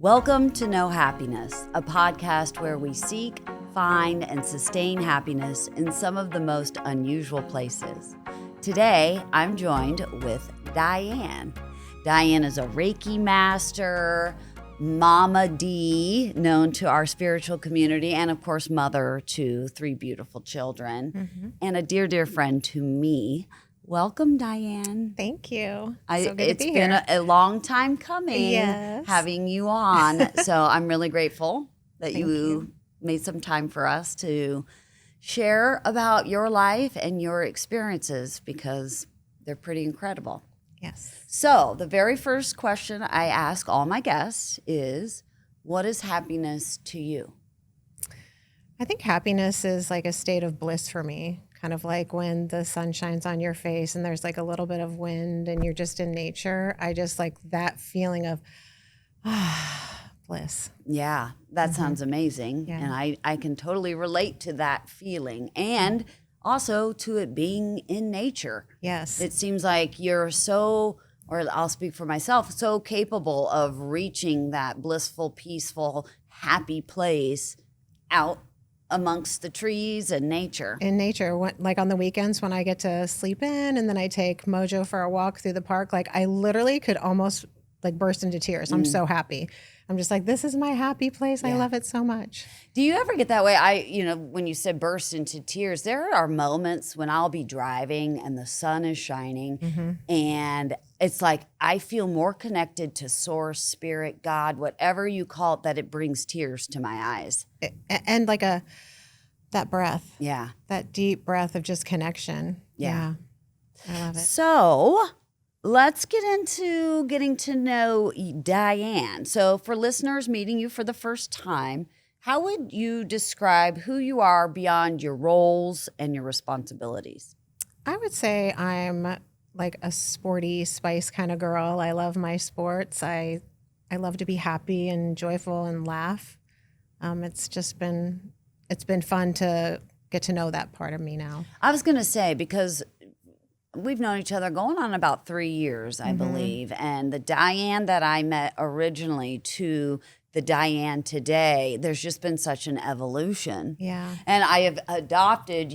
Welcome to Know Happiness, a podcast where we seek, find, and sustain happiness in some of the most unusual places. Today, I'm joined with Diane. Diane is a Reiki master, Mama D, known to our spiritual community, and of course, mother to 3 beautiful children, and a dear, dear friend to me. Welcome, Diane. Thank you. It's been a long time coming having you on. So I'm really grateful that you made some time for us to share about your life and your experiences because they're pretty incredible. Yes. So the very first question I ask all my guests is, what is happiness to you? I think happiness is like a state of bliss for me. Kind of like when the sun shines on your face and there's like a little bit of wind and you're just in nature. I just like that feeling of bliss. Yeah, that sounds amazing. Yeah. And I can totally relate to that feeling and also to it being in nature. Yes. It seems like you're so, or I'll speak for myself, so capable of reaching that blissful, peaceful, happy place out amongst the trees and nature. In nature, like on the weekends when I get to sleep in and then I take Mojo for a walk through the park, like I literally could almost like burst into tears. I'm so happy. I'm just like, this is my happy place. I love it so much. Do you ever get that way? When you said burst into tears, there are moments when I'll be driving and the sun is shining and it's like I feel more connected to source, spirit, God, whatever you call it, that it brings tears to my eyes. And like that breath. Yeah. That deep breath of just connection. Yeah. I love it. So let's get into getting to know Diane. So for listeners meeting you for the first time, how would you describe who you are beyond your roles and your responsibilities? I would say I'm like a sporty spice kind of girl. I love my sports. I love to be happy and joyful and laugh. It's been fun to get to know that part of me now. I was going to say, because we've known each other going on about 3 years, I believe. And the Diane that I met originally to the Diane today, there's just been such an evolution. Yeah. And I have adopted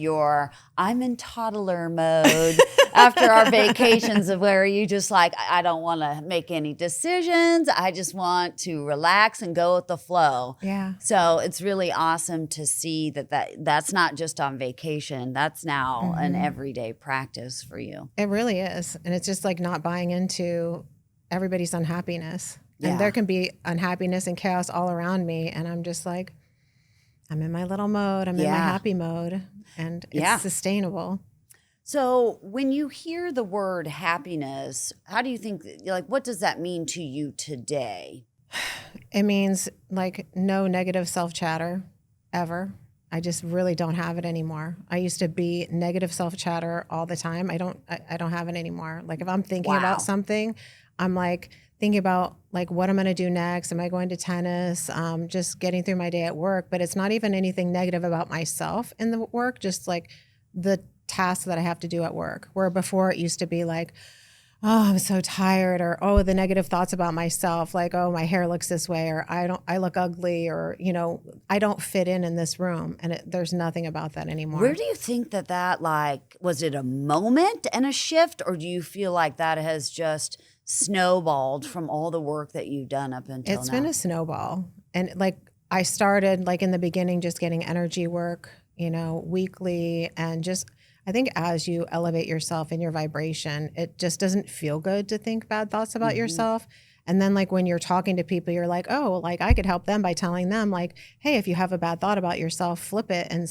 I'm in toddler mode after our vacations of where you just like, I don't want to make any decisions. I just want to relax and go with the flow. Yeah. So it's really awesome to see that's not just on vacation. That's now an everyday practice for you. It really is. And it's just like not buying into everybody's unhappiness. Yeah. And there can be unhappiness and chaos all around me. And I'm just like, I'm in my little mode. I'm in my happy mode. And it's sustainable. So when you hear the word happiness, how do you think, like, what does that mean to you today? It means like no negative self-chatter ever. I just really don't have it anymore. I used to be negative self-chatter all the time. I don't have it anymore. Like if I'm thinking about something, I'm like thinking about like what I'm going to do next. Am I going to tennis? Just getting through my day at work. But it's not even anything negative about myself in the work, just like the tasks that I have to do at work. Where before it used to be like, oh, I'm so tired, or the negative thoughts about myself, like, oh, my hair looks this way, or I look ugly, or I don't fit in this room, and there's nothing about that anymore. Where do you think that like, was it a moment and a shift, or do you feel like that has just snowballed from all the work that you've done up until now? It's been a snowball, and like I started like in the beginning, just getting energy work, weekly, and just. I think as you elevate yourself in your vibration, it just doesn't feel good to think bad thoughts about yourself. And then like when you're talking to people, you're like, oh, like I could help them by telling them like, hey, if you have a bad thought about yourself, flip it and,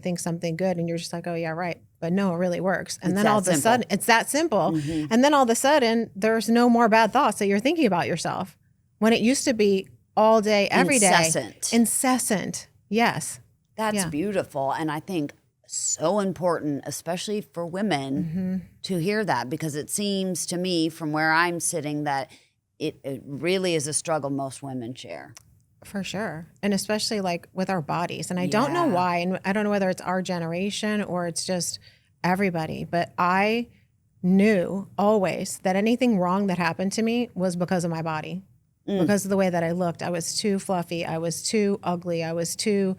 think something good. And you're just like, oh yeah, right. But no, it really works. And then all of a sudden, it's that simple. And then all of a sudden, there's no more bad thoughts that you're thinking about yourself. When it used to be all day, every day. Incessant. Yes. That's beautiful. And I think so important, especially for women, to hear that, because it seems to me from where I'm sitting that it really is a struggle most women share. For sure. And especially like with our bodies. And I don't know why, and I don't know whether it's our generation or it's just everybody, but I knew always that anything wrong that happened to me was because of my body. because of the way that I looked. I was too fluffy. I was too ugly. I was too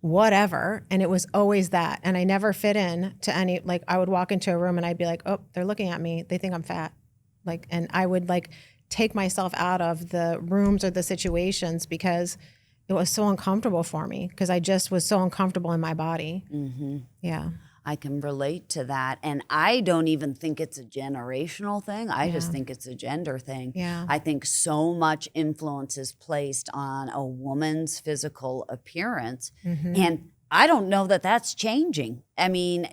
whatever. And it was always that. And I never fit in to any, like I would walk into a room and I'd be like, oh, they're looking at me. They think I'm fat. Like, and I would like take myself out of the rooms or the situations because it was so uncomfortable for me because I just was so uncomfortable in my body. Mm-hmm. Yeah. I can relate to that. And I don't even think it's a generational thing. I just think it's a gender thing. Yeah. I think so much influence is placed on a woman's physical appearance. And I don't know that that's changing. I mean,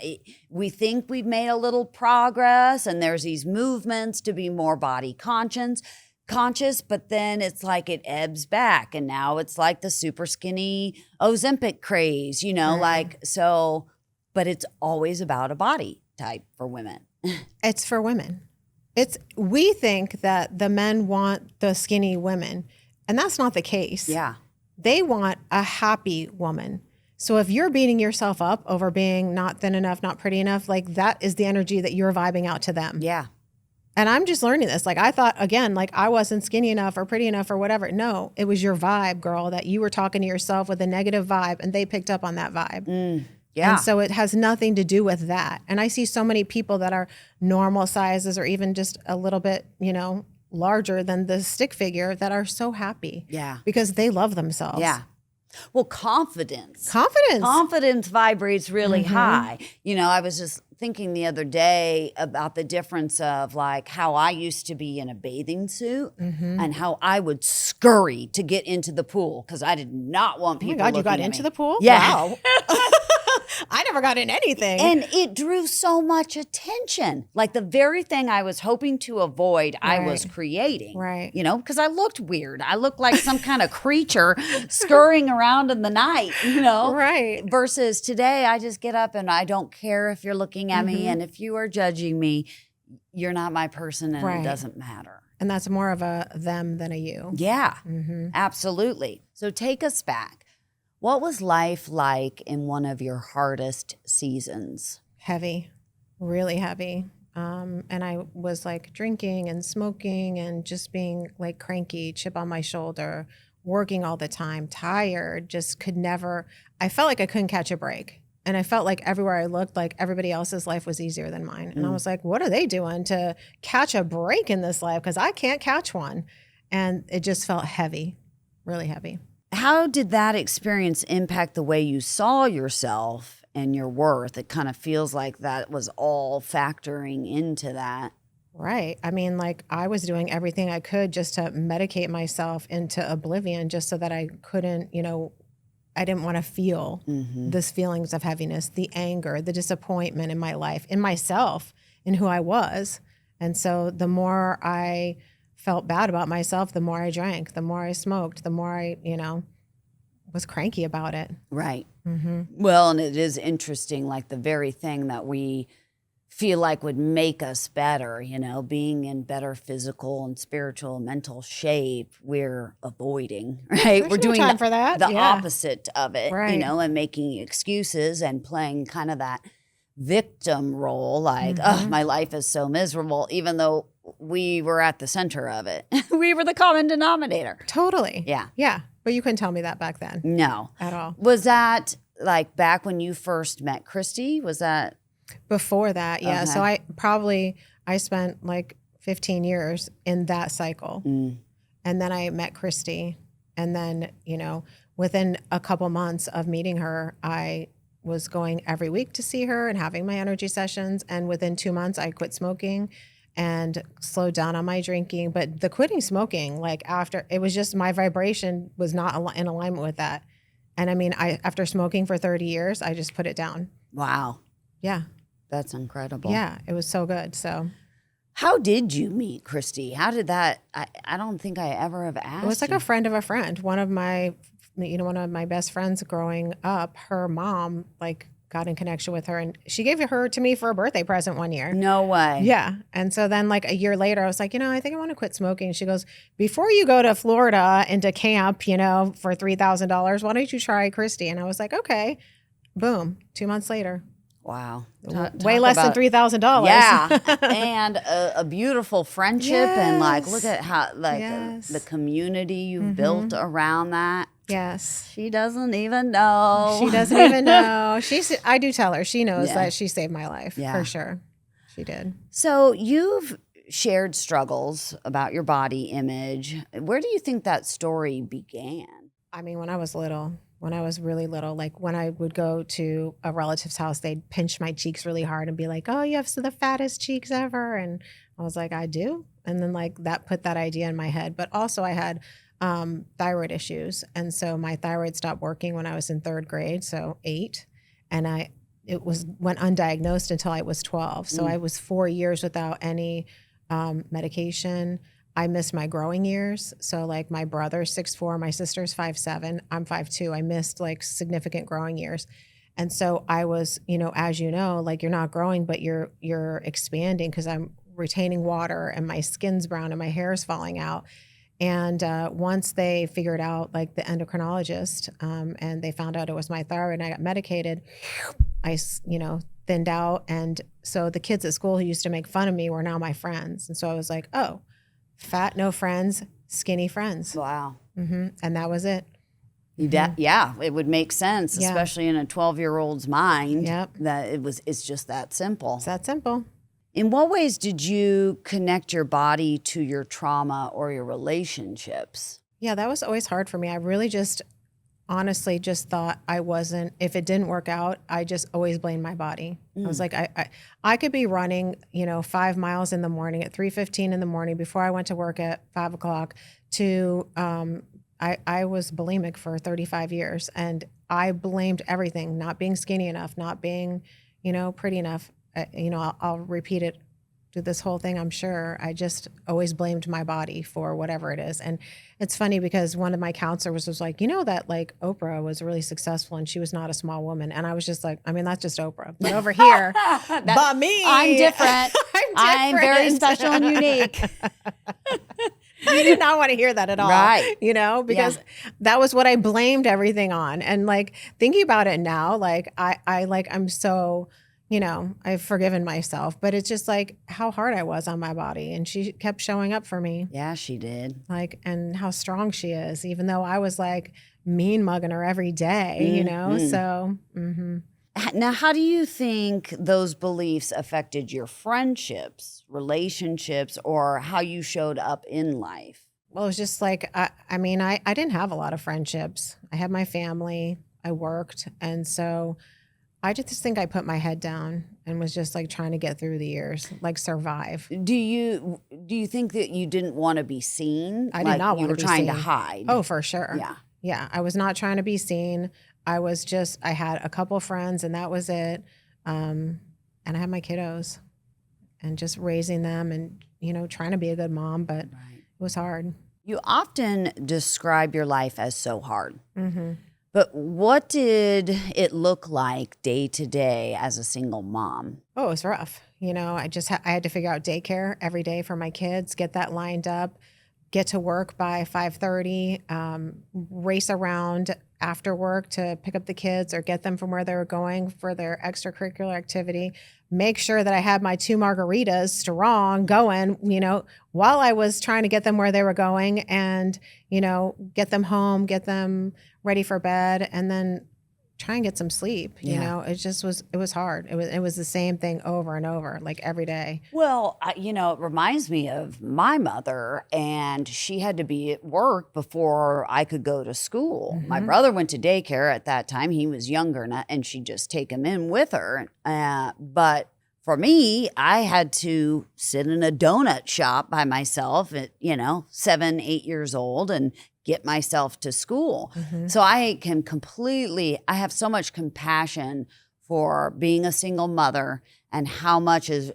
we think we've made a little progress and there's these movements to be more body conscious, but then it's like it ebbs back. And now it's like the super skinny Ozempic craze, you know, like, so... But it's always about a body type for women. It's for women. We think that the men want the skinny women, and that's not the case. Yeah. They want a happy woman. So if you're beating yourself up over being not thin enough, not pretty enough, like that is the energy that you're vibing out to them. Yeah. And I'm just learning this. Like I thought, again, like I wasn't skinny enough or pretty enough or whatever. No, it was your vibe, girl, that you were talking to yourself with a negative vibe and they picked up on that vibe. Yeah. And so it has nothing to do with that. And I see so many people that are normal sizes or even just a little bit, you know, larger than the stick figure that are so happy. Yeah. Because they love themselves. Yeah. Well, confidence vibrates really high. You know, I was just thinking the other day about the difference of like how I used to be in a bathing suit and how I would scurry to get into the pool because I did not want people. Oh my God, you got looking at into me. the pool? Yeah. Wow. I never got in anything. And it drew so much attention. Like the very thing I was hoping to avoid, I was creating. Right. You know, because I looked weird. I looked like some kind of creature scurrying around in the night, you know? Right. Versus today, I just get up and I don't care if you're looking at me. And if you are judging me, you're not my person and it doesn't matter. And that's more of a them than a you. Yeah, absolutely. So take us back. What was life like in one of your hardest seasons? Heavy, really heavy. And I was like drinking and smoking and just being like cranky, chip on my shoulder, working all the time, tired, just could never, I felt like I couldn't catch a break. And I felt like everywhere I looked, like everybody else's life was easier than mine. And I was like, what are they doing to catch a break in this life? Because I can't catch one. And it just felt heavy, really heavy. How did that experience impact the way you saw yourself and your worth? It kind of feels like that was all factoring into that. Right. I mean, like I was doing everything I could just to medicate myself into oblivion just so that I couldn't, you know, I didn't want to feel these feelings of heaviness, the anger, the disappointment in my life, in myself, in who I was. And so the more I felt bad about myself, the more I drank, the more I smoked, the more I, you know, was cranky about it. Right. Well, and it is interesting, like the very thing that we feel like would make us better, you know, being in better physical and spiritual, mental shape, we're avoiding, right? There's we're no doing time for that. the Yeah. opposite of it, Right. you know, and making excuses and playing kind of that victim role, like, oh, my life is so miserable, even though we were at the center of it. We were the common denominator. Totally. Yeah. Yeah. But you couldn't tell me that back then No. at all. Was that like back when you first met Christy? Was that? Before that, yeah. Okay. So I spent like 15 years in that cycle. And then I met Christy. And then, you know, within a couple months of meeting her, I was going every week to see her and having my energy sessions. And within 2 months, I quit smoking and slowed down on my drinking. But the quitting smoking, like after, it was just my vibration was not in alignment with that. And I mean, after smoking for 30 years, I just put it down. Wow. Yeah. That's incredible. Yeah. It was so good. So How did you meet Christy? How did that? I don't think I ever have asked. it was like you. a friend of a friend. One of my best friends growing up, her mom like got in connection with her and she gave her to me for a birthday present one year. No way. Yeah. And so then like a year later, I was like, I think I want to quit smoking. She goes, before you go to Florida into camp, for $3,000, why don't you try Christy? And I was like, okay. Boom. 2 months later. Wow. Way less than $3,000. Yeah. And a beautiful friendship. And like, look Yes. at how, like, Yes. the community you've built around that. Yes. She doesn't even know. She doesn't even know. I do tell her. She knows Yeah. that she saved my life. Yeah. For sure. She did. So you've shared struggles about your body image. Where do you think that story began? I mean, when I was little, when I was really little, like when I would go to a relative's house, they'd pinch my cheeks really hard and be like, oh, you have the fattest cheeks ever. And I was like, I do. And then like that put that idea in my head. But also I had thyroid issues. And so my thyroid stopped working when I was in 3rd grade, so 8. And went undiagnosed until I was 12. So I was 4 years without any medication. I missed my growing years. So like my brother's 6'4", my sister's 5'7", I'm 5'2". I missed like significant growing years. And so I was, as you know, like you're not growing, but you're expanding because I'm retaining water and my skin's brown and my hair is falling out. And once they figured out, like the endocrinologist, and they found out it was my thyroid and I got medicated, I, thinned out. And so the kids at school who used to make fun of me were now my friends. And so I was like, oh, fat, no friends, skinny friends. Wow. And that was it. Yeah, it would make sense, especially in a 12-year-old's mind, Yep. that it's just that simple. It's that simple. In what ways did you connect your body to your trauma or your relationships? Yeah, that was always hard for me. I really honestly just thought if it didn't work out, I just always blamed my body. I was like, I could be running, 5 miles in the morning at 3:15 in the morning before I went to work at 5 o'clock I was bulimic for 35 years and I blamed everything, not being skinny enough, not being, pretty enough. I'll repeat it through this whole thing, I'm sure. I just always blamed my body for whatever it is. And it's funny because one of my counselors was like, that like Oprah was really successful and she was not a small woman. And I was just like, I mean, that's just Oprah. But over here, but me. I'm different. I'm very special and unique. I did not want to hear that at all. Right. Because that was what I blamed everything on. And like thinking about it now, like I'm so, I've forgiven myself, but it's just like how hard I was on my body. And she kept showing up for me. Yeah, she did. Like, and how strong she is, even though I was like mean mugging her every day, so. Now, how do you think those beliefs affected your friendships, relationships, or how you showed up in life? Well, it was just like, I didn't have a lot of friendships. I had my family, I worked. And so I just think I put my head down and was just like trying to get through the years, like survive. Do you think that you didn't want to be seen? I did not want to be seen. You were trying to hide. Oh, for sure. Yeah. Yeah. I was not trying to be seen. I had a couple friends and that was it. And I had my kiddos and just raising them and, trying to be a good mom, but it was hard. You often describe your life as so hard. But what did it look like day to day as a single mom? Oh, it was rough. I had to figure out daycare every day for my kids, get that lined up, get to work by 5:30, race around after work to pick up the kids or get them from where they were going for their extracurricular activity, make sure that I had my 2 margaritas strong going, while I was trying to get them where they were going and, get them home, get them ready for bed and then try and get some sleep. It was hard. It was the same thing over and over, like every day. Well, it reminds me of my mother, and she had to be at work before I could go to school. My brother went to daycare at that time. He was younger, and she'd just take him in with her. But for me, I had to sit in a donut shop by myself at, 7, 8 years old and get myself to school. So I have so much compassion for being a single mother and how much is,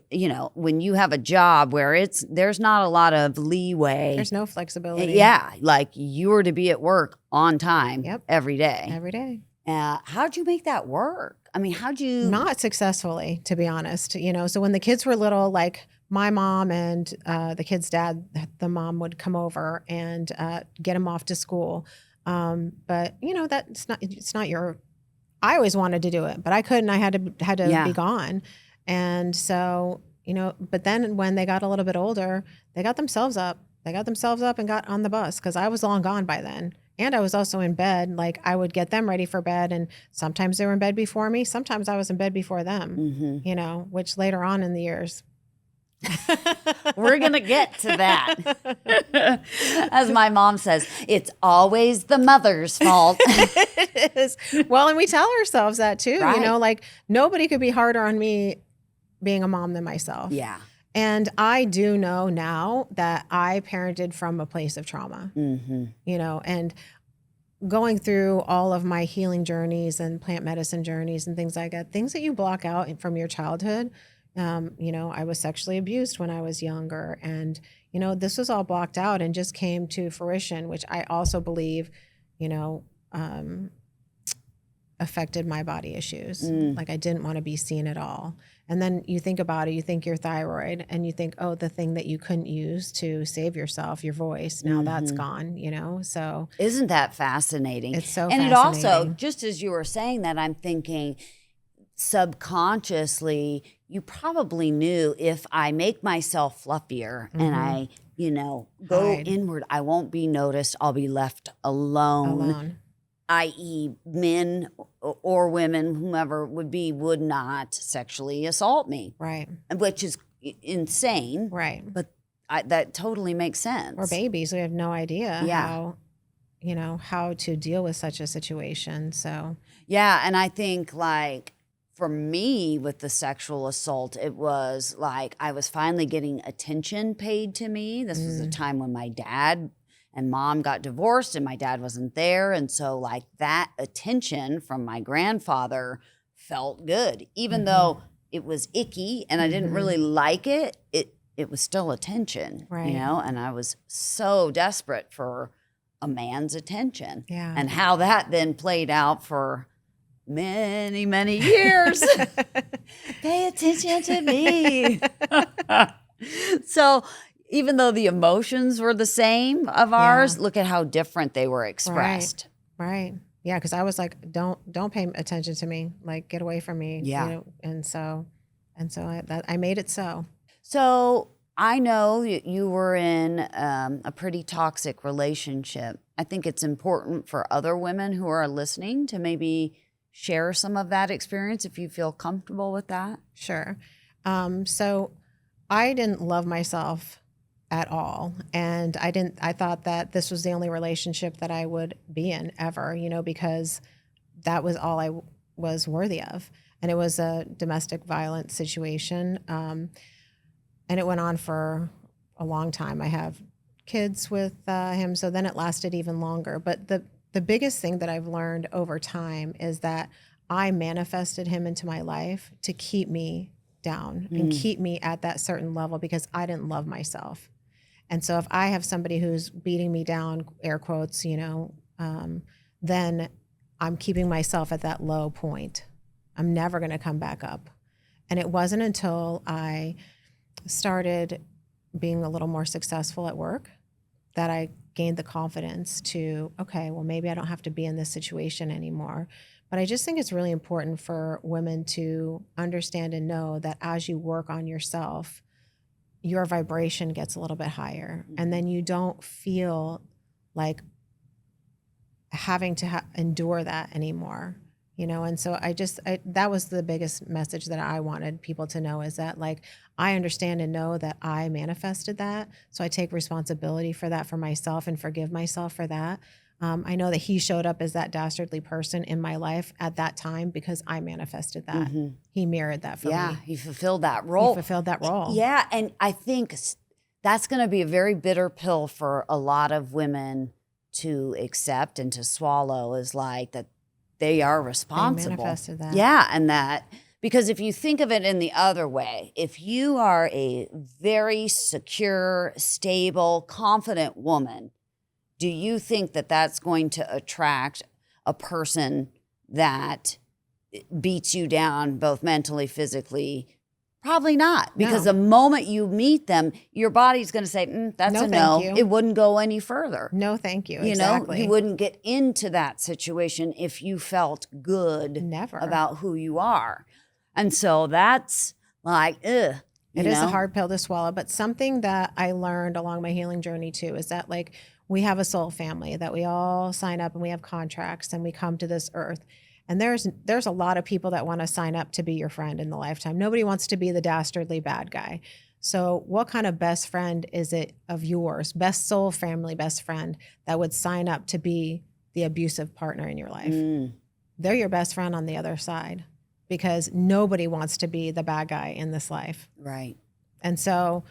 when you have a job where there's not a lot of leeway. There's no flexibility. Yeah. Like you were to be at work on time every day. Every day. How'd you make that work? I mean, how'd you? Not successfully, to be honest. So when the kids were little, like my mom and the kid's dad, the mom would come over and get them off to school. But that's it's not your I always wanted to do it, but I couldn't. I had to Yeah. be gone. And so, but then when they got a little bit older, they got themselves up. They got themselves up and got on the bus because I was long gone by then. And I was also in bed. Like I would get them ready for bed, and sometimes they were in bed before me. Sometimes I was in bed before them, which later on in the years. We're going to get to that. As my mom says, it's always the mother's fault. It is. Well, and we tell ourselves that too, Right. like nobody could be harder on me being a mom than myself. Yeah. And I do know now that I parented from a place of trauma, and going through all of my healing journeys and plant medicine journeys and things like that, things that you block out from your childhood. I was sexually abused when I was younger, and, this was all blocked out and just came to fruition, which I also believe, affected my body issues. Like I didn't want to be seen at all. And then you think about it, you think your thyroid, and you think, oh, the thing that you couldn't use to save yourself, your voice, now that's gone, so. Isn't that fascinating? It's so fascinating. And it also, just as you were saying that, I'm thinking subconsciously, you probably knew if I make myself fluffier and I, go inward, I won't be noticed. I'll be left alone. I.e. men or women, whomever would not sexually assault me. Right. Which is insane. Right. But that totally makes sense. We're babies. We have no idea how to deal with such a situation. So. Yeah. And I think like for me with the sexual assault, it was like I was finally getting attention paid to me. This was a time when my dad and mom got divorced and my dad wasn't there. And so like that attention from my grandfather felt good. Even though it was icky and I didn't really like it, it was still attention, right. And I was so desperate for a man's attention. Yeah. And how that then played out for many, many years. Pay attention to me. So even though the emotions were the same of ours, look at how different they were expressed. Right. Yeah, because I was like, don't pay attention to me. Like, get away from me. Yeah. And so I made it so. So I know you were in a pretty toxic relationship. I think it's important for other women who are listening to maybe share some of that experience if you feel comfortable with that. Sure. So I didn't love myself at all. And I thought that this was the only relationship that I would be in ever, because that was all I was worthy of. And it was a domestic violence situation. And it went on for a long time. I have kids with him. So then it lasted even longer. But the biggest thing that I've learned over time is that I manifested him into my life to keep me down and keep me at that certain level because I didn't love myself. And so if I have somebody who's beating me down, air quotes, then I'm keeping myself at that low point. I'm never going to come back up. And it wasn't until I started being a little more successful at work that I gained the confidence to, okay, well, maybe I don't have to be in this situation anymore. But I just think it's really important for women to understand and know that as you work on yourself, your vibration gets a little bit higher. And then you don't feel like having to endure that anymore. And so that was the biggest message that I wanted people to know is that like, I understand and know that I manifested that. So I take responsibility for that for myself and forgive myself for that. I know that he showed up as that dastardly person in my life at that time because I manifested that. He mirrored that for me. Yeah, he fulfilled that role. Yeah, and I think that's going to be a very bitter pill for a lot of women to accept and to swallow is like that they are responsible. They manifested that. Yeah, and that, because if you think of it in the other way, if you are a very secure, stable, confident woman, do you think that that's going to attract a person that beats you down both mentally, physically, Probably not, because No. the moment you meet them, your body's going to say, that's No, a no. thank you. It wouldn't go any further. No, thank you. You know, Exactly. you wouldn't get into that situation if you felt good Never. about who you are. And so that's like, ugh. It is a hard pill to swallow, but something that I learned along my healing journey too is that like we have a soul family that we all sign up and we have contracts and we come to this earth. And there's a lot of people that want to sign up to be your friend in the lifetime. Nobody wants to be the dastardly bad guy. So what kind of best friend is it of yours, best soul family best friend, that would sign up to be the abusive partner in your life? They're your best friend on the other side, because nobody wants to be the bad guy in this life. Right. And so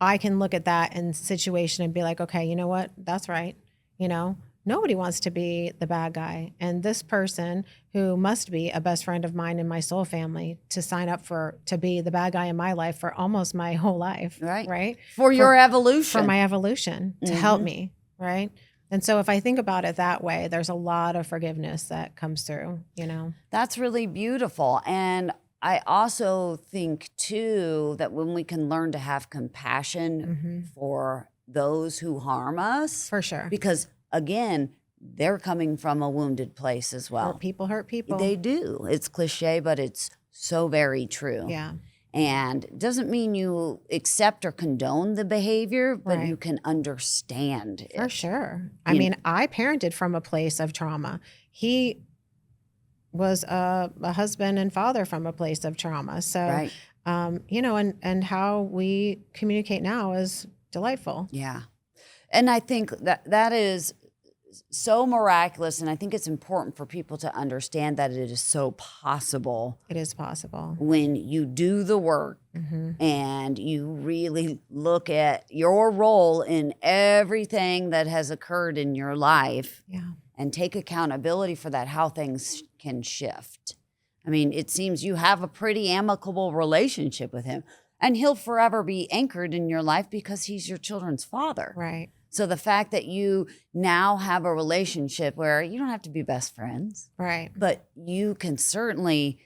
I can look at that in situation and be like, okay, you know what? That's right. You know, nobody wants to be the bad guy. And this person who must be a best friend of mine in my soul family to sign up to be the bad guy in my life for almost my whole life. Right. Right. For your evolution. For my evolution, to help me. Right. And so if I think about it that way, there's a lot of forgiveness that comes through, you know. That's really beautiful. And I also think too that when we can learn to have compassion for those who harm us. For sure. Because again, they're coming from a wounded place as well. People hurt people. They do. It's cliche, but it's so very true. Yeah. And it doesn't mean you accept or condone the behavior, but Right. you can understand it. For sure. I mean, I parented from a place of trauma. He was a husband and father from a place of trauma. So, Right. you know, and how we communicate now is delightful. Yeah. And I think that is so miraculous. And I think it's important for people to understand that it is so possible It is possible. when you do the work and you really look at your role in everything that has occurred in your life Yeah. and take accountability for that, how things can shift. I mean, it seems you have a pretty amicable relationship with him, and he'll forever be anchored in your life because he's your children's father. Right. So the fact that you now have a relationship where you don't have to be best friends, Right. but you can certainly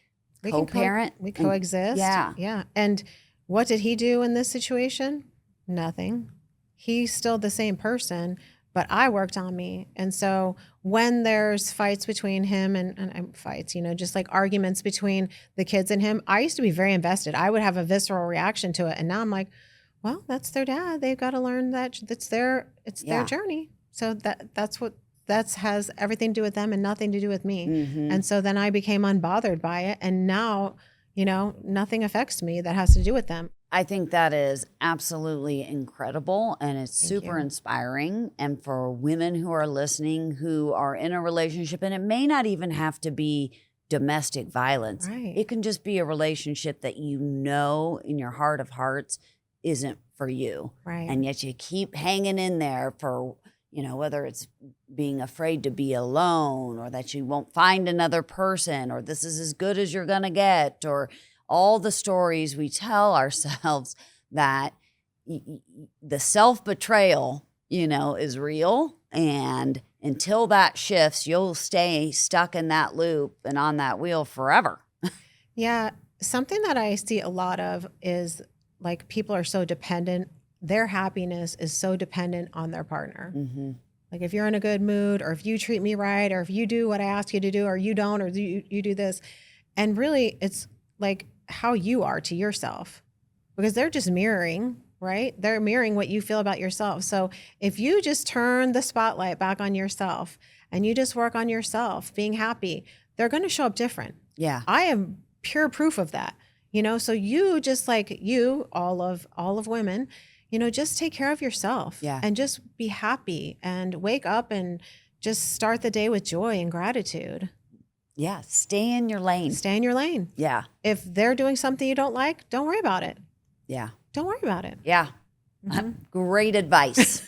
We can co-parent. we coexist. Yeah. Yeah. And what did he do in this situation? Nothing. He's still the same person, but I worked on me. And so when there's fights between him and fights, you know, just like arguments between the kids and him, I used to be very invested. I would have a visceral reaction to it. And now I'm like, well, that's their dad. They've got to learn that it's their journey. So that has everything to do with them and nothing to do with me. And so then I became unbothered by it. And now, you know, nothing affects me that has to do with them. I think that is absolutely incredible, and it's Thank super you. inspiring. And for women who are listening who are in a relationship, and it may not even have to be domestic violence. Right. It can just be a relationship that you know in your heart of hearts isn't for you. Right. And yet you keep hanging in there for, you know, whether it's being afraid to be alone, or that you won't find another person, or this is as good as you're going to get, or all the stories we tell ourselves that the self-betrayal, you know, is real. And until that shifts, you'll stay stuck in that loop and on that wheel forever. Yeah. Something that I see a lot of is like people are so dependent. Their happiness is so dependent on their partner. Like if you're in a good mood, or if you treat me right, or if you do what I ask you to do, or you don't, or you do this. And really it's like how you are to yourself, because they're just mirroring, right? They're mirroring what you feel about yourself. So if you just turn the spotlight back on yourself and you just work on yourself being happy, they're going to show up different. Yeah. I am pure proof of that. You know, so you just like you, all of women, you know, just take care of yourself. Yeah. And just be happy and wake up and just start the day with joy and gratitude. Yeah. Stay in your lane. Stay in your lane. Yeah. If they're doing something you don't like, don't worry about it. Yeah. Don't worry about it. Yeah. Great advice.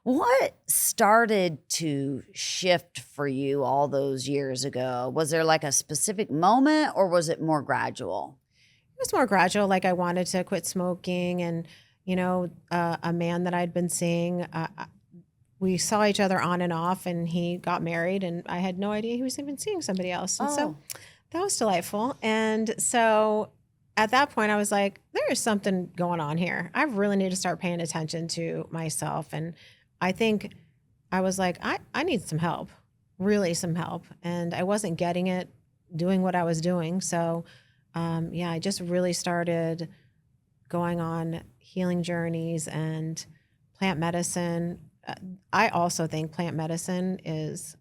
What started to shift for you all those years ago? Was there like a specific moment, or was it more gradual? It was more gradual. Like I wanted to quit smoking, and, you know, a man that I'd been seeing, we saw each other on and off, and he got married, and I had no idea he was even seeing somebody else. And so that was delightful. And so at that point, I was like, there is something going on here. I really need to start paying attention to myself. And I think I was like, I need some help, really some help. And I wasn't getting it, doing what I was doing. So, I just really started going on healing journeys and plant medicine. I also think plant medicine is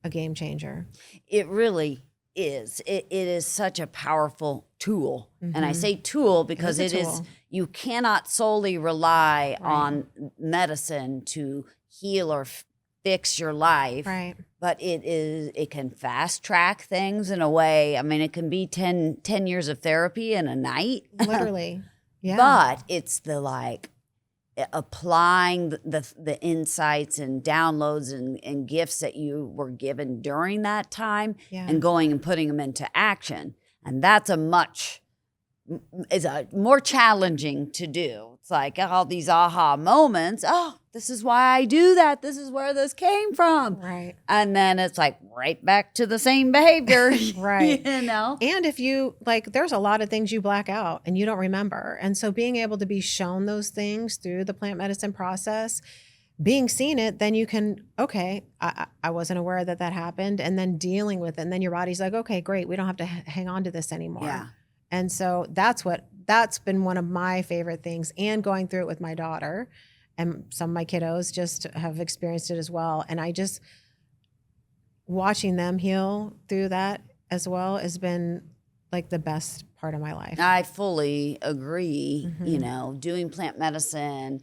a game changer. It really is. It is such a powerful tool. And I say tool because it is, you cannot solely rely on medicine to heal or fix your life. Right. But it can fast track things in a way. I mean, it can be 10 years of therapy in a night. Literally. Yeah. But it's the like applying the insights and downloads and gifts that you were given during that time and going and putting them into action. And that's more challenging to do. It's like all these aha moments. Oh, this is why I do that. This is where this came from. Right. And then it's like right back to the same behavior. Right. You know? And if you there's a lot of things you black out and you don't remember. And so being able to be shown those things through the plant medicine process, being seen it, then you can, okay, I wasn't aware that happened. And then dealing with it. And then your body's like, okay, great. We don't have to hang on to this anymore. Yeah. And so that's been one of my favorite things, and going through it with my daughter, and some of my kiddos just have experienced it as well. And I just, watching them heal through that as well has been like the best part of my life. I fully agree. You know, doing plant medicine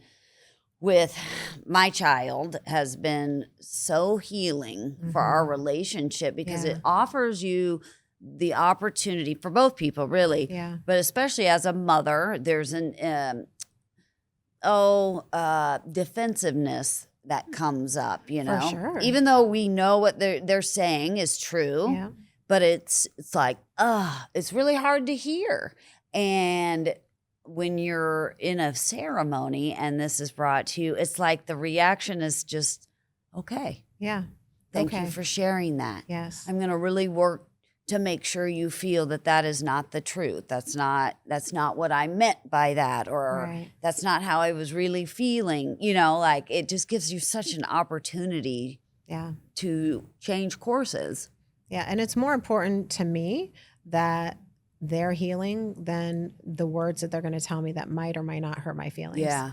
with my child has been so healing for our relationship because it offers you the opportunity for both people, really. Yeah. But especially as a mother, there's an defensiveness that comes up, you know. For sure. Even though we know what they're saying is true, but it's like, it's really hard to hear. And when you're in a ceremony and this is brought to you, it's like the reaction is just, okay. Yeah. Thank you for sharing that. Yes. I'm going to really work to make sure you feel that is not the truth. That's not what I meant by that, or that's not how I was really feeling. You know, like it just gives you such an opportunity to change courses. Yeah. And it's more important to me that they're healing than the words that they're going to tell me that might or might not hurt my feelings. Yeah.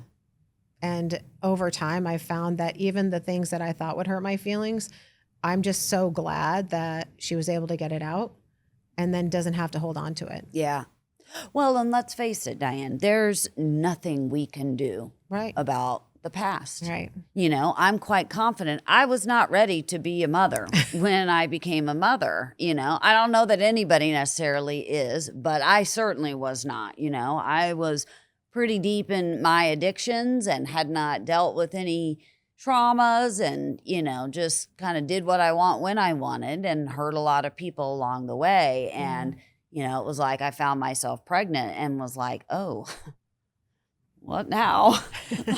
And over time, I found that even the things that I thought would hurt my feelings, I'm just so glad that she was able to get it out and then doesn't have to hold on to it. Yeah. Well, and let's face it, Diane, there's nothing we can do about the past. Right. You know, I'm quite confident I was not ready to be a mother when I became a mother. You know, I don't know that anybody necessarily is, but I certainly was not. You know, I was pretty deep in my addictions and had not dealt with any traumas, and, you know, just kind of did what I want when I wanted and hurt a lot of people along the way. And, you know, it was like I found myself pregnant and was like, oh, what now?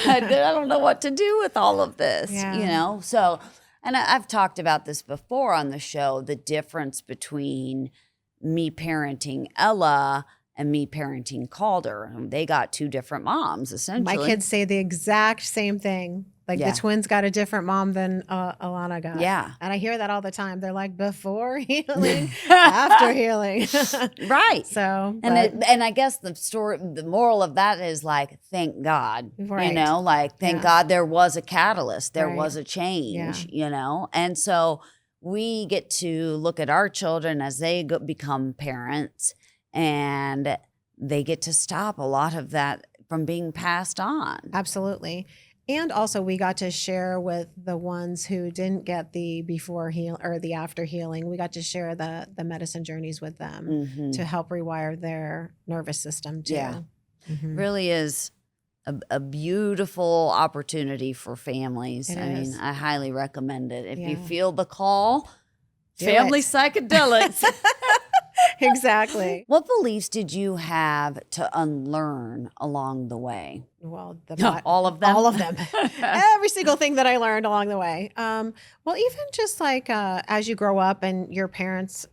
I don't know what to do with all of this, you know? So, and I've talked about this before on the show, the difference between me parenting Ella and me parenting Calder. They got two different moms, essentially. My kids say the exact same thing. Like the twins got a different mom than Alana got. Yeah. And I hear that all the time. They're like, before healing, after healing. Right. So, and I guess the moral of that is like, thank God, you know, like, thank God there was a catalyst, there was a change, you know? And so we get to look at our children as they become parents, and they get to stop a lot of that from being passed on. Absolutely. And also we got to share with the ones who didn't get the before heal or the after healing. We got to share the medicine journeys with them to help rewire their nervous system too. Yeah. Really is a beautiful opportunity for families. I mean, I highly recommend it. If you feel the call, family psychedelics. Exactly. What beliefs did you have to unlearn along the way? Well, all of them? All of them. Every single thing that I learned along the way. Well, even just like as you grow up and your parents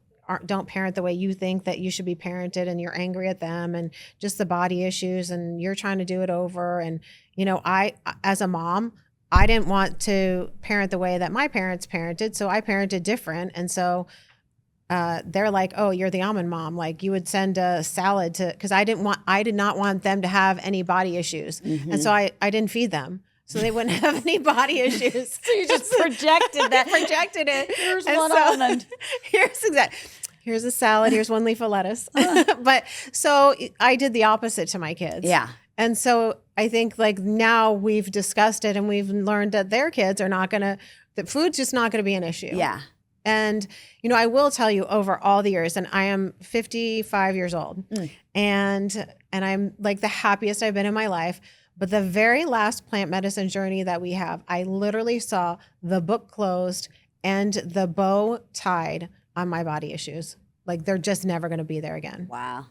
don't parent the way you think that you should be parented, and you're angry at them, and just the body issues, and you're trying to do it over. And, I, as a mom, I didn't want to parent the way that my parents parented. So I parented different. And so they're like, oh, you're the almond mom. Like, you would send a salad because I did not want them to have any body issues. Mm-hmm. And so I didn't feed them. So they wouldn't have any body issues. So you just projected that. Projected it. Here's one almond. Here's a salad. Here's one leaf of lettuce. But so I did the opposite to my kids. Yeah. And so I think like now we've discussed it and we've learned that their kids are not going to, that food's just not going to be an issue. Yeah. And, I will tell you over all the years, and I am 55 years old, and I'm like the happiest I've been in my life. But the very last plant medicine journey that we have, I literally saw the book closed and the bow tied on my body issues. Like, they're just never going to be there again. Wow.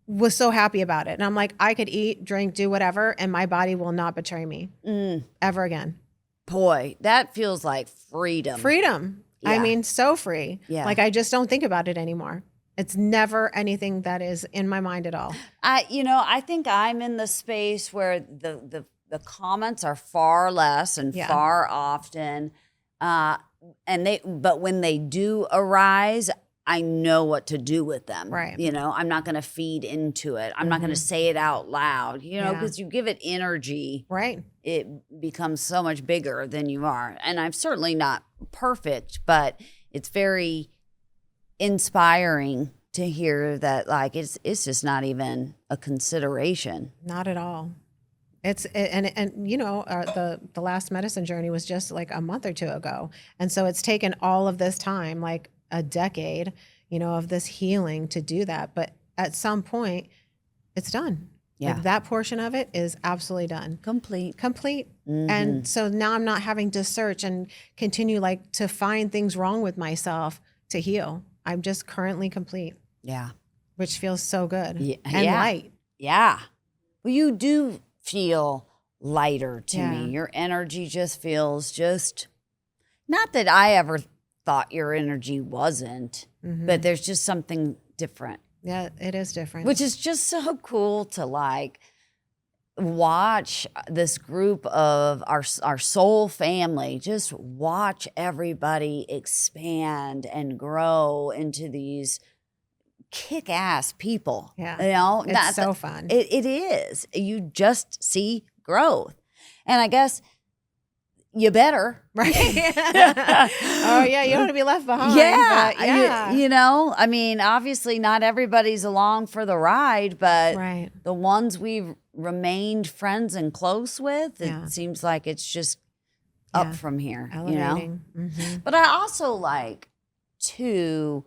Was so happy about it. And I'm like, I could eat, drink, do whatever, and my body will not betray me ever again. Boy, that feels like freedom. Freedom. Yeah. I mean, so free. Yeah. Like, I just don't think about it anymore. It's never anything that is in my mind at all. I think I'm in the space where the comments are far less and far often. But when they do arise, I know what to do with them. Right. I'm not going to feed into it. I'm not going to say it out loud, because you give it energy. Right. It becomes so much bigger than you are. And I'm certainly not perfect, but it's very inspiring to hear that, like, it's just not even a consideration. Not at all. The last medicine journey was just like a month or two ago. And so it's taken all of this time, like a decade, of this healing to do that. But at some point, it's done. Yeah. Like, that portion of it is absolutely done. Complete. Mm-hmm. And so now I'm not having to search and continue to find things wrong with myself to heal. I'm just currently complete. Yeah. Which feels so good and light. Yeah. Well, you do feel lighter to me. Your energy just feels not that I ever thought your energy wasn't, but there's just something different. Yeah, it is different. Which is just so cool to watch this group of our soul family, just watch everybody expand and grow into these kick-ass people. Yeah. It's so fun. It is. You just see growth. And I guess you better. Right. Oh, yeah. You don't want to be left behind. Yeah. Yeah. I mean, obviously not everybody's along for the ride, but the ones we've remained friends and close with, it seems like it's just up from here. Elevating. But I also too,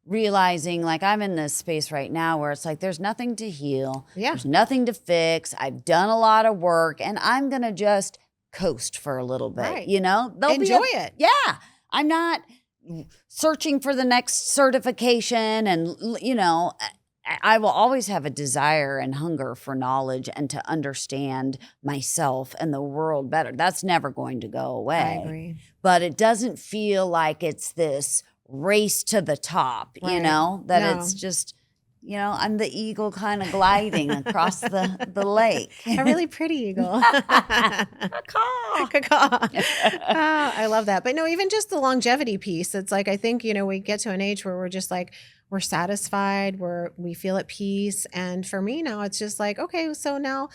realizing I'm in this space right now where it's there's nothing to heal. Yeah. There's nothing to fix. I've done a lot of work and I'm going to just coast for a little bit, right. Enjoy it. Yeah. I'm not searching for the next certification and, I will always have a desire and hunger for knowledge and to understand myself and the world better. That's never going to go away. I agree. But it doesn't feel like it's this race to the top, it's just, I'm the eagle kind of gliding across the lake. A really pretty eagle. Caw. Caw. I love that. But no, even just the longevity piece, it's I think, we get to an age where we're just we're satisfied, we feel at peace. And for me now, it's just okay, so now,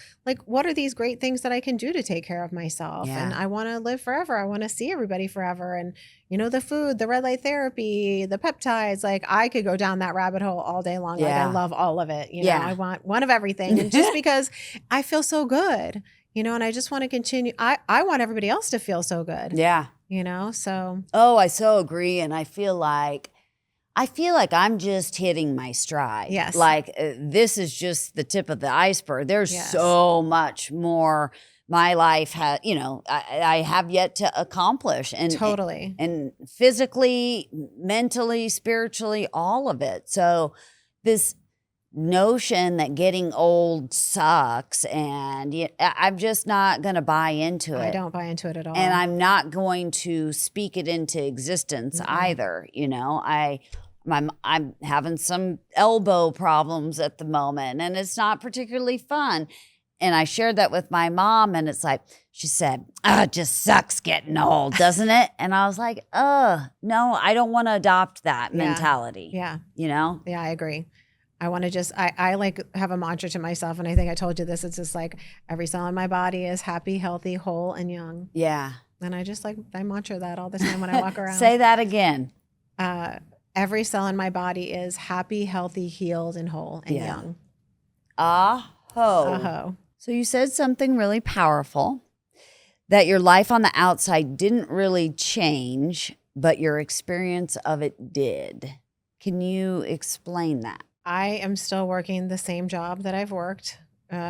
what are these great things that I can do to take care of myself? Yeah. And I want to live forever. I want to see everybody forever. And, the food, the red light therapy, the peptides, I could go down that rabbit hole all day long. Yeah. I love all of it. I want one of everything. And just because I feel so good, and I just want to continue. I want everybody else to feel so good. Yeah. So. Oh, I so agree. And I feel like I'm just hitting my stride. Yes. This is just the tip of the iceberg. There's so much more my life has, I have yet to accomplish. And totally. And physically, mentally, spiritually, all of it. So this notion that getting old sucks, and I'm just not going to buy into it. I don't buy into it at all. And I'm not going to speak it into existence either. I'm having some elbow problems at the moment, and it's not particularly fun. And I shared that with my mom, and it's like, she said, it just sucks getting old, doesn't it? And I was like, no, I don't want to adopt that mentality. Yeah. Yeah, I agree. I want to just, I like have a mantra to myself. And I think I told you this. It's just like every cell in my body is happy, healthy, whole, and young. Yeah. And I just I mantra that all the time when I walk around. Say that again. Every cell in my body is happy, healthy, healed, and whole, and young. Aho. So you said something really powerful, that your life on the outside didn't really change, but your experience of it did. Can you explain that? I am still working the same job that I've worked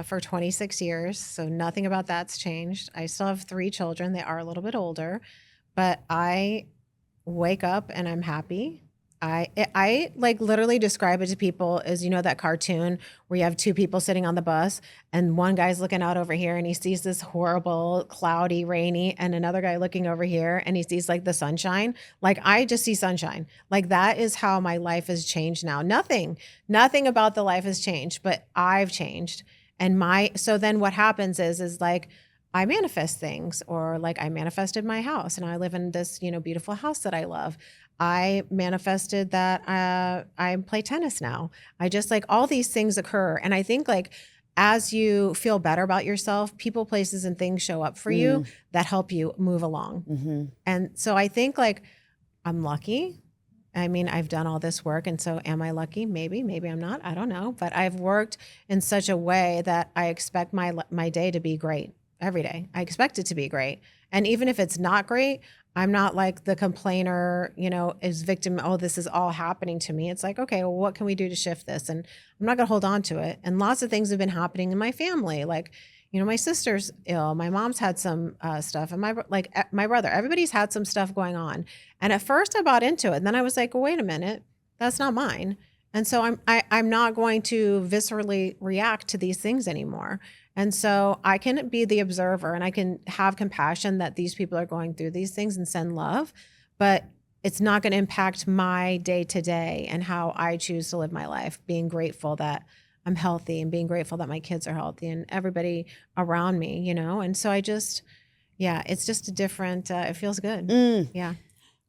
for 26 years. So nothing about that's changed. I still have 3 children. They are a little bit older, but I wake up and I'm happy. I like literally describe it to people as, that cartoon where you have 2 people sitting on the bus and one guy's looking out over here and he sees this horrible, cloudy, rainy, and another guy looking over here and he sees like the sunshine. Like I just see sunshine. Like that is how my life has changed now. Nothing about the life has changed, but I've changed. And so then what happens is like, I manifest things, or like I manifested my house and I live in this, beautiful house that I love. I manifested that I play tennis now. I just like all these things occur. And I think like as you feel better about yourself, people, places, and things show up for you that help you move along. Mm-hmm. And so I think like I'm lucky. I mean, I've done all this work. And so am I lucky? Maybe I'm not. I don't know. But I've worked in such a way that I expect my day to be great every day. I expect it to be great. And even if it's not great, I'm not like the complainer, is victim. Oh, this is all happening to me. It's like, okay, well, what can we do to shift this? And I'm not going to hold on to it. And lots of things have been happening in my family. Like, my sister's ill. My mom's had some stuff, and my brother. Everybody's had some stuff going on. And at first, I bought into it. And then I was like, well, wait a minute, that's not mine. And so I'm not going to viscerally react to these things anymore. And so I can be the observer and I can have compassion that these people are going through these things and send love, but it's not going to impact my day to day and how I choose to live my life, being grateful that I'm healthy and being grateful that my kids are healthy and everybody around me, And so it's just a different, it feels good. Yeah.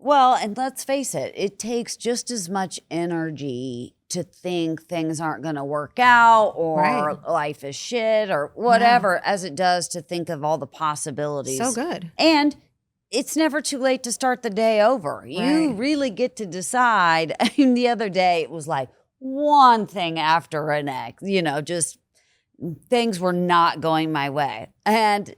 Well, and let's face it, it takes just as much energy to think things aren't going to work out or life is shit or whatever as it does to think of all the possibilities. So good. And it's never too late to start the day over. You really get to decide. I mean, the other day it was like one thing after the next, just things were not going my way. And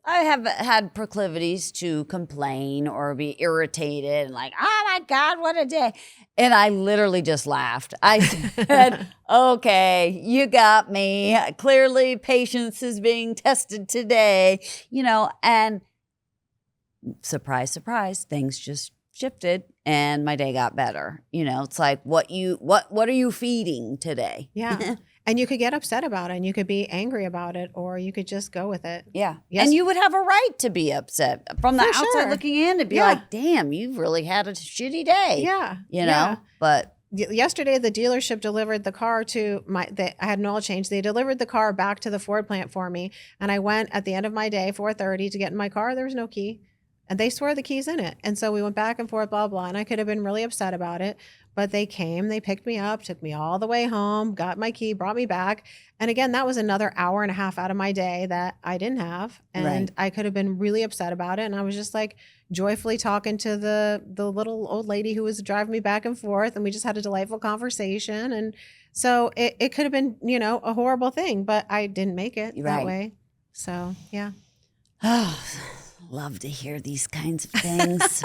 I have had proclivities to complain or be irritated and like, oh my God, what a day. And I literally just laughed. I said, okay, you got me. Clearly patience is being tested today, and surprise, surprise, things just shifted and my day got better. It's like what are you feeding today? Yeah. And you could get upset about it and you could be angry about it or you could just go with it. Yeah. Yes. And you would have a right to be upset from the outside looking in to be like, damn, you've really had a shitty day. Yeah. But yesterday the dealership delivered the car I had an oil change. They delivered the car back to the Ford plant for me. And I went at the end of my day, 4:30, to get in my car. There was no key. And they swear the key's in it. And so we went back and forth, blah, blah. And I could have been really upset about it. But they came, they picked me up, took me all the way home, got my key, brought me back. And again, that was another hour and a half out of my day that I didn't have. And I could have been really upset about it. And I was just like joyfully talking to the little old lady who was driving me back and forth. And we just had a delightful conversation. And so it could have been, a horrible thing, but I didn't make it that way. So, yeah. Oh, love to hear these kinds of things.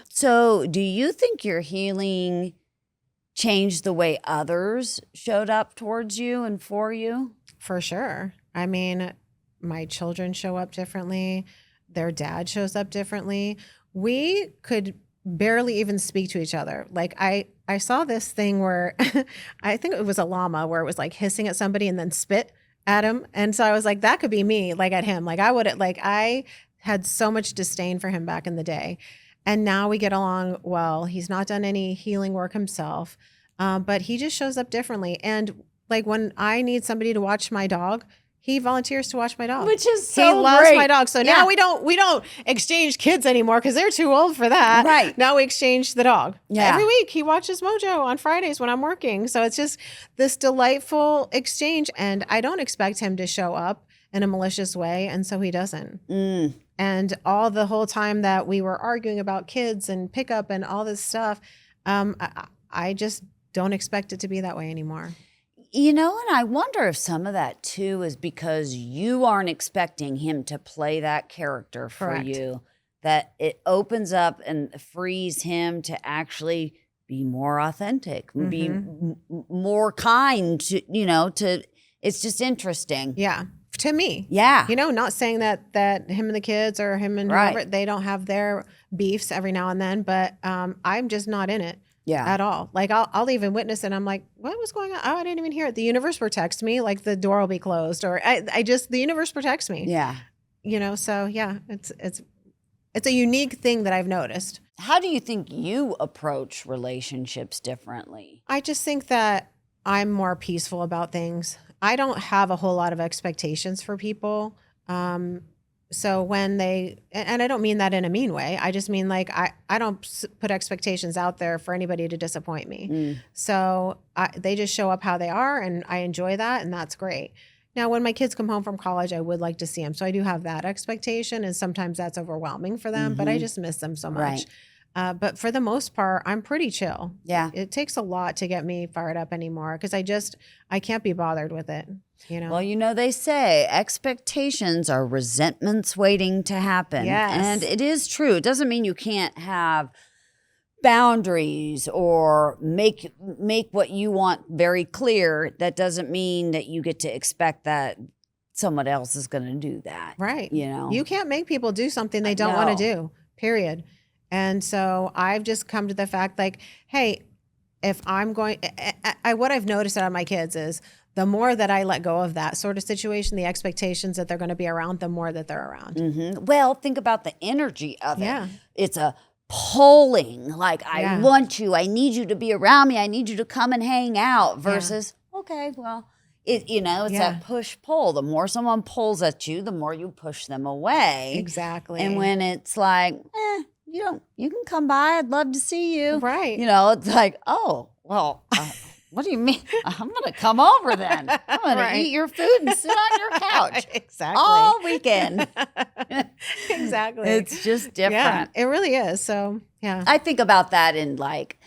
So do you think your healing changed the way others showed up towards you and for you? For sure. I mean, my children show up differently. Their dad shows up differently. We could barely even speak to each other. Like I saw this thing where I think it was a llama where it was like hissing at somebody and then spit at him. And so I was like, that could be me, like at him. Like I had so much disdain for him back in the day. And now we get along well. He's not done any healing work himself, but he just shows up differently. And like when I need somebody to watch my dog, he volunteers to watch my dog, which is so he loves great. my dog. So now we don't exchange kids anymore because they're too old for that. Right. Now we exchange the dog. Yeah. Every week he watches Mojo on Fridays when I'm working. So it's just this delightful exchange. And I don't expect him to show up in a malicious way. And so he doesn't. And all the whole time that we were arguing about kids and pickup and all this stuff, I just don't expect it to be that way anymore. You know, and I wonder if some of that too is because you aren't expecting him to play that character for Correct. you, that it opens up and frees him to actually be more authentic, be more kind to, it's just interesting. Yeah. To me. Yeah. Not saying that him and the kids or him and whoever, they don't have their beefs every now and then, but I'm just not in it. At all. Like I'll even witness it. And I'm like, what was going on? Oh, I didn't even hear it. The universe protects me. Like the door will be closed, or the universe protects me. Yeah. So yeah, it's a unique thing that I've noticed. How do you think you approach relationships differently? I just think that I'm more peaceful about things. I don't have a whole lot of expectations for people. So when and I don't mean that in a mean way. I just mean like I don't put expectations out there for anybody to disappoint me. So they just show up how they are, and I enjoy that, and that's great. Now, when my kids come home from college, I would like to see them. So I do have that expectation, and sometimes that's overwhelming for them, but I just miss them so much. But for the most part, I'm pretty chill. Yeah. It takes a lot to get me fired up anymore because I can't be bothered with it. Well, they say expectations are resentments waiting to happen. Yes. And it is true. It doesn't mean you can't have boundaries or make what you want very clear. That doesn't mean that you get to expect that someone else is going to do that. Right. You can't make people do something they don't want to do, period. And so I've just come to the fact like, hey, if I'm going, what I've noticed out of my kids is the more that I let go of that sort of situation, the expectations that they're going to be around, the more that they're around. Well, think about the energy of it. Yeah. It's a pulling, like I want you, I need you to be around me, I need you to come and hang out versus, okay, well, it's that push pull. The more someone pulls at you, the more you push them away. Exactly. And when it's like, you can come by, I'd love to see you. Right. It's like, oh, well, what do you mean? I'm going to come over then. I'm going to eat your food and sit on your couch. Exactly. All weekend. Exactly. It's just different. Yeah, it really is. So, yeah. I think about that in like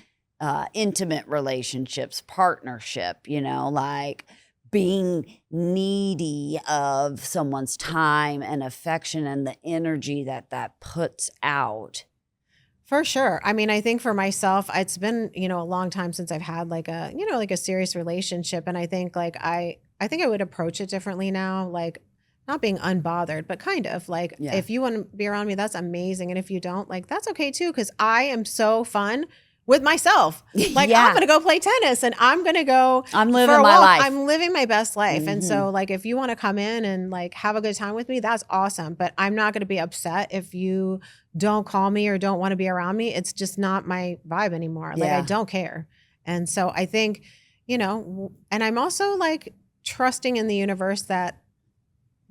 intimate relationships, partnership, like being needy of someone's time and affection and the energy that puts out. For sure. I mean, I think for myself, it's been, a long time since I've had like a, like a serious relationship. And I think like, I think I would approach it differently now, like not being unbothered, but kind of like, if you want to be around me, that's amazing. And if you don't, like, that's okay too. Cause I am so fun with myself. Like I'm going to go play tennis and I'm going to go. I'm living my life. I'm living my best life. And so like, if you want to come in and like have a good time with me, that's awesome. But I'm not going to be upset if you don't call me or don't want to be around me. It's just not my vibe anymore. Like I don't care. And so I think, and I'm also like trusting in the universe that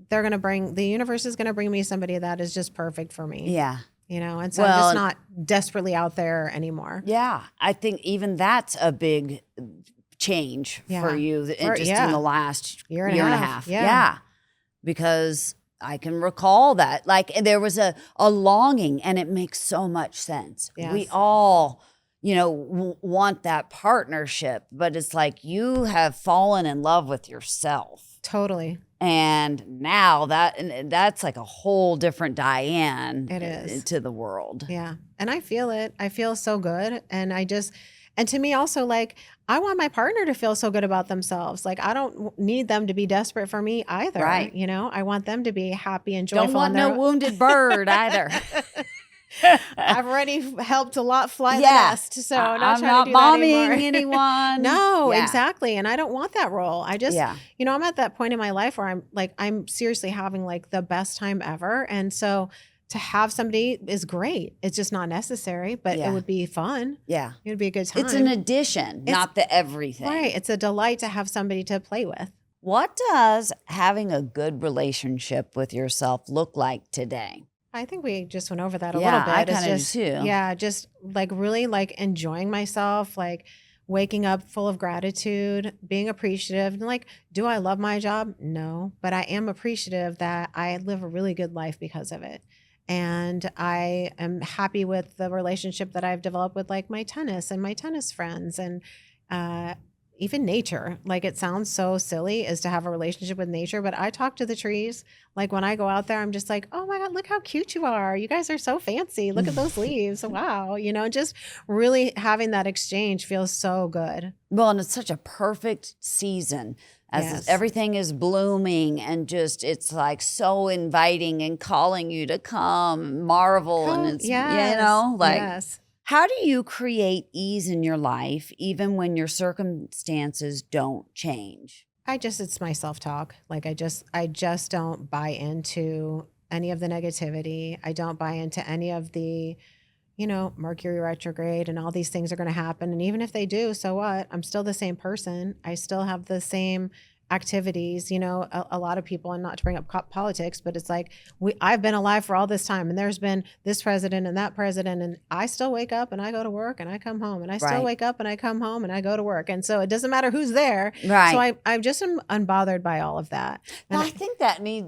the universe is going to bring me somebody that is just perfect for me. Yeah. And so I'm just not desperately out there anymore. Yeah. I think even that's a big change for you in the last year and a half. Yeah. Because I can recall that. Like there was a longing, and it makes so much sense. Yes. We all, want that partnership, but it's like you have fallen in love with yourself. Totally. And now that's like a whole different Diane it is. To the world. Yeah. And I feel it. I feel so good. And and to me also, like, I want my partner to feel so good about themselves. Like, I don't need them to be desperate for me either. Right. I want them to be happy and joyful. Don't want no wounded bird either. I've already helped a lot fly the Yeah. nest, so I'm I'm not trying not to do that momming anymore. anyone. No, Yeah. exactly. And I don't want that role. I just, Yeah. I'm at that point in my life where I'm seriously having like the best time ever. And so to have somebody is great. It's just not necessary, but Yeah. it would be fun. Yeah. It would be a good time. It's an addition, not the everything. Right. It's a delight to have somebody to play with. What does having a good relationship with yourself look like today? I think we just went over that a Yeah, little bit. I It's kinda do just, too. yeah, just like really like enjoying myself, like waking up full of gratitude, being appreciative. And like, do I love my job? No, but I am appreciative that I live a really good life because of it. And I am happy with the relationship that I've developed with like my tennis and my tennis friends and uh, even nature. Like it sounds so silly is to have a relationship with nature, but I talk to the trees. Like when I go out there, I'm just like, oh my God, look how cute you are. You guys are so fancy. Look at those leaves. Wow. Just really having that exchange feels so good. Well, and it's such a perfect season as Yes. everything is blooming and just it's like so inviting and calling you to come marvel and it's Yes. how do you create ease in your life even when your circumstances don't change? It's my self-talk. Like I just don't buy into any of the negativity. I don't buy into any of the Mercury retrograde and all these things are going to happen. And even if they do, so what? I'm still the same person. I still have the same activities. A lot of people, and not to bring up politics, but it's like I've been alive for all this time and there's been this president and that president and I still wake up and I go to work and I come home and I still Right. wake up and I come home and I go to work. And so it doesn't matter who's there. Right. So I just am unbothered by all of that. Well, And I think that we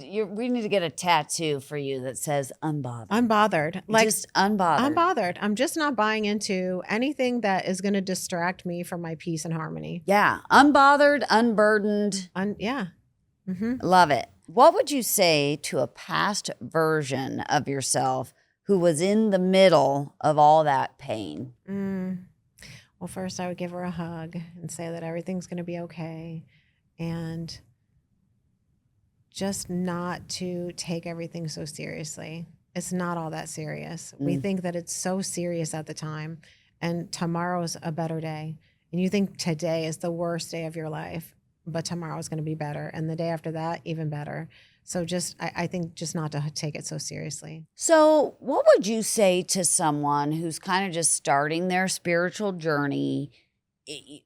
need to get a tattoo for you that says unbothered. unbothered. Like just unbothered. unbothered. I'm just not buying into anything that is going to distract me from my peace and harmony. Yeah, unbothered, unburdened. Yeah. Mm-hmm. Love it. What would you say to a past version of yourself who was in the middle of all that pain? Well, first I would give her a hug and say that everything's going to be okay. And just not to take everything so seriously. It's not all that serious. We think that it's so serious at the time, and tomorrow's a better day. And you think today is the worst day of your life, but tomorrow is going to be better. And the day after that, even better. So I think just not to take it so seriously. So what would you say to someone who's kind of just starting their spiritual journey?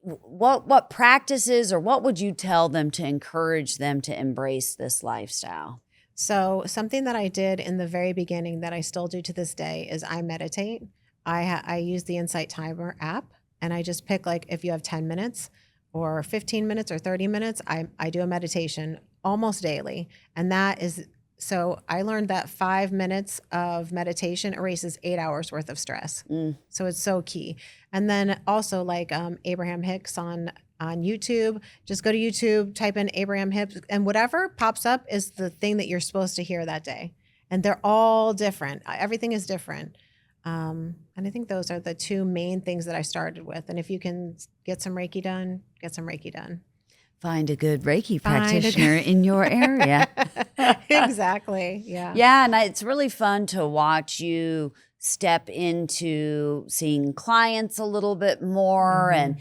What practices or what would you tell them to encourage them to embrace this lifestyle? So something that I did in the very beginning that I still do to this day is I meditate. I use the Insight Timer app, and I just pick like if you have 10 minutes or 15 minutes or 30 minutes, I do a meditation almost daily. And that is, so I learned that 5 minutes of meditation erases 8 hours worth of stress. So it's so key. And then also like Abraham Hicks on YouTube, just go to YouTube, type in Abraham Hicks, and whatever pops up is the thing that you're supposed to hear that day. And they're all different. Everything is different. And I think those are the two main things that I started with. And if you can get some Reiki done, get some Reiki done. Find a good Reiki practitioner in your area. Exactly. Yeah. Yeah. And it's really fun to watch you step into seeing clients a little bit more. And,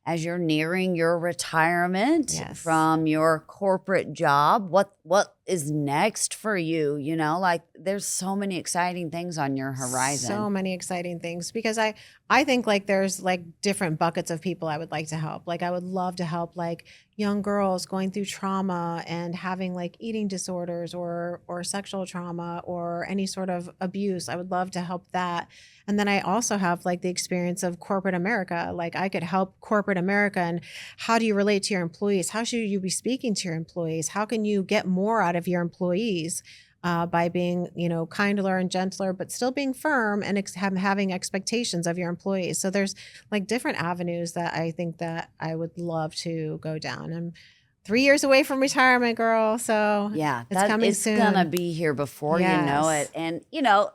as you're nearing your retirement from your corporate job, what is next for you? Like there's so many exciting things on your horizon. So many exciting things, because I think like there's like different buckets of people I would like to help. Like I would love to help like young girls going through trauma and having like eating disorders or sexual trauma or any sort of abuse. I would love to help that. And then I also have like the experience of corporate America. Like I could help corporate America. And how do you relate to your employees? How should you be speaking to your employees? How can you get more out of your employees by being, kinder and gentler, but still being firm and having expectations of your employees? So there's like different avenues that I think that I would love to go down. I'm 3 years away from retirement, girl. So yeah, it's coming soon. It's gonna be here before you know Yes. it. And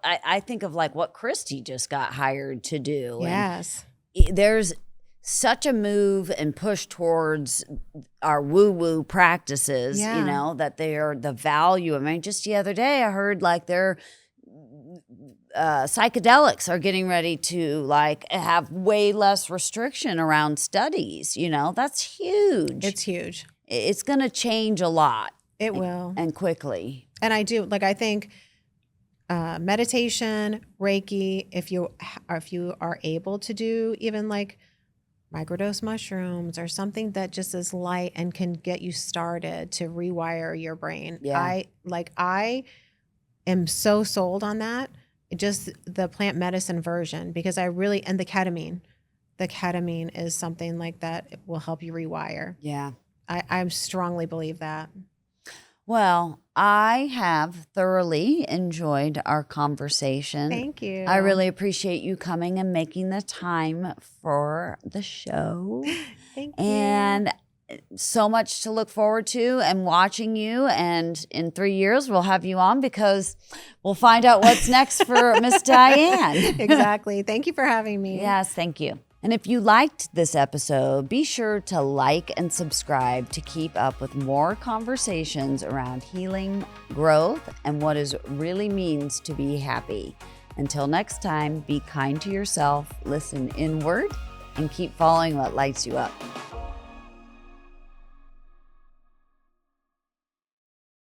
I think of like what Christy just got hired to do. Yes. And there's such a move and push towards our woo-woo practices, that they are the value. I mean, just the other day I heard like they're psychedelics are getting ready to like have way less restriction around studies. That's huge. It's huge. It's going to change a lot. It will. And quickly. And I think meditation, Reiki, if you are able to do even like microdose mushrooms or something that just is light and can get you started to rewire your brain. Yeah. I am so sold on that. Just the plant medicine version, because and the ketamine is something like that. It will help you rewire. Yeah. I strongly believe that. Well, I have thoroughly enjoyed our conversation. Thank you. I really appreciate you coming and making the time for the show. Thank you. And so much to look forward to and watching you. And in 3 years, we'll have you on because we'll find out what's next for Miss Diane. Exactly. Thank you for having me. Yes, thank you. And if you liked this episode, be sure to like and subscribe to keep up with more conversations around healing, growth, and what it really means to be happy. Until next time, be kind to yourself, listen inward, and keep following what lights you up.